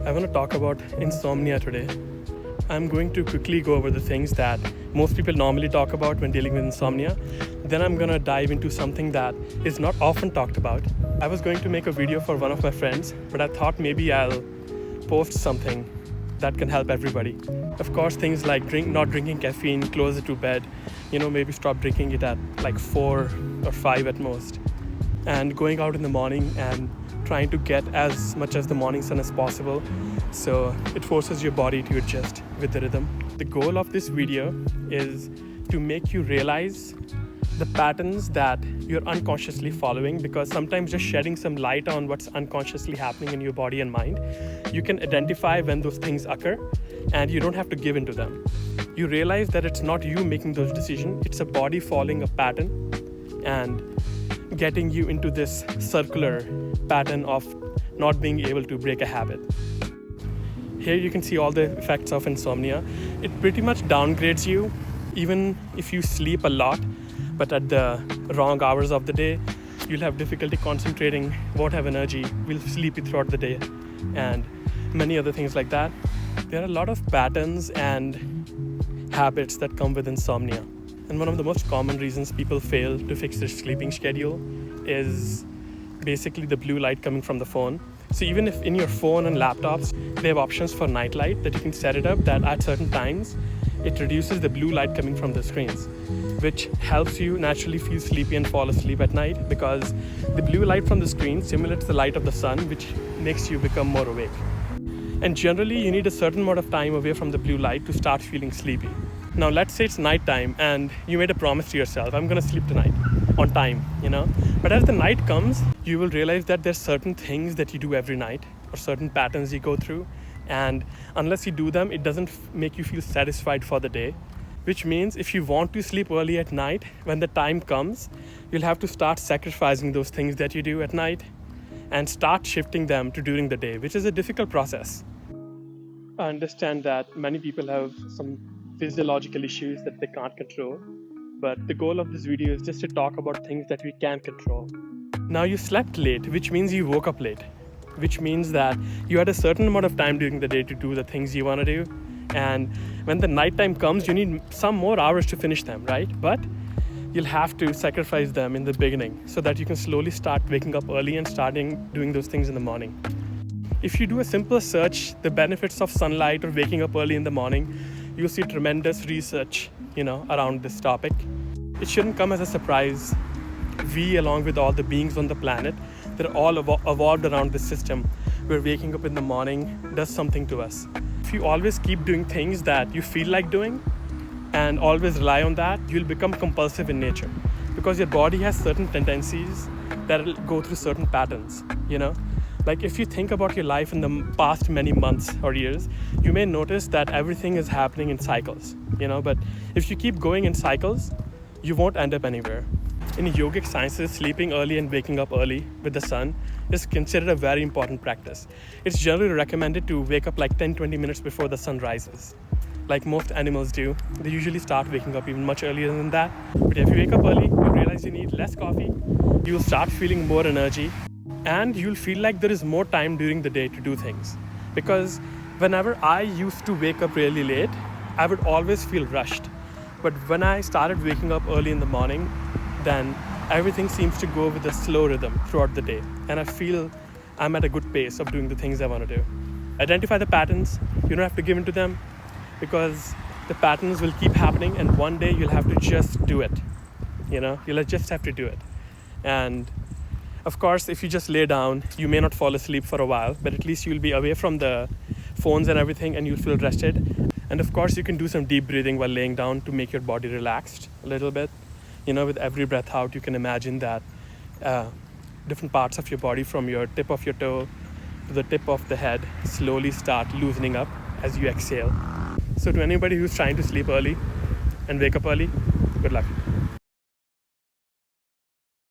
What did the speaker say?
I want to talk about insomnia today. I'm going to quickly go over the things that most people normally talk about when dealing with insomnia. Then I'm going to dive into something that is not often talked about. I was going to make a video for one of my friends, but I thought maybe I'll post something that can help everybody. Of course, things like not drinking caffeine closer to bed, maybe stop drinking it at like 4 or 5 at most. And going out in the morning and trying to get as much as the morning sun as possible, so it forces your body to adjust with the rhythm. The goal of this video is to make you realize the patterns that you're unconsciously following, because sometimes just shedding some light on what's unconsciously happening in your body and mind, you can identify when those things occur and you don't have to give in to them. You realize that it's not you making those decisions, it's a body following a pattern and getting you into this circular pattern of not being able to break a habit. Here you can see all the effects of insomnia. It pretty much downgrades you even if you sleep a lot, but at the wrong hours of the day, you'll have difficulty concentrating, won't have energy, will sleepy throughout the day, and many other things like that. There are a lot of patterns and habits that come with insomnia. And one of the most common reasons people fail to fix their sleeping schedule is basically the blue light coming from the phone. So even if in your phone and laptops, they have options for night light that you can set it up that at certain times, it reduces the blue light coming from the screens, which helps you naturally feel sleepy and fall asleep at night, because the blue light from the screen simulates the light of the sun, which makes you become more awake. And generally, you need a certain amount of time away from the blue light to start feeling sleepy. Now, let's say it's nighttime and you made a promise to yourself, I'm going to sleep tonight on time, But as the night comes, you will realize that there's certain things that you do every night or certain patterns you go through. And unless you do them, it doesn't make you feel satisfied for the day. Which means if you want to sleep early at night, when the time comes, you'll have to start sacrificing those things that you do at night and start shifting them to during the day, which is a difficult process. I understand that many people have some physiological issues that they can't control, but the goal of this video is just to talk about things that we can control. Now, you slept late, which means you woke up late, which means that you had a certain amount of time during the day to do the things you want to do. And when the nighttime comes, you need some more hours to finish them, right? But you'll have to sacrifice them in the beginning so that you can slowly start waking up early and starting doing those things in the morning. If you do a simple search, the benefits of sunlight or waking up early in the morning, you'll see tremendous research, around this topic. It shouldn't come as a surprise. We, along with all the beings on the planet, they're all evolved around this system where waking up in the morning does something to us. If you always keep doing things that you feel like doing and always rely on that, you'll become compulsive in nature, because your body has certain tendencies that will go through certain patterns, Like if you think about your life in the past many months or years, you may notice that everything is happening in cycles, but if you keep going in cycles, you won't end up anywhere. In yogic sciences, sleeping early and waking up early with the sun is considered a very important practice. It's generally recommended to wake up like 10-20 minutes before the sun rises. Like most animals do, they usually start waking up even much earlier than that. But if you wake up early, you realize you need less coffee, you'll start feeling more energy, and you'll feel like there is more time during the day to do things. Because whenever I used to wake up really late, I would always feel rushed. But when I started waking up early in the morning, then everything seems to go with a slow rhythm throughout the day. And I feel I'm at a good pace of doing the things I want to do. Identify the patterns. You don't have to give in to them, because the patterns will keep happening, and one day you'll have to just do it. You'll just have to do it. And of course, if you just lay down, you may not fall asleep for a while, but at least you'll be away from the phones and everything, and you'll feel rested. And of course, you can do some deep breathing while laying down to make your body relaxed a little bit. With every breath out, you can imagine that different parts of your body, from your tip of your toe to the tip of the head, slowly start loosening up as you exhale. So to anybody who's trying to sleep early and wake up early, good luck.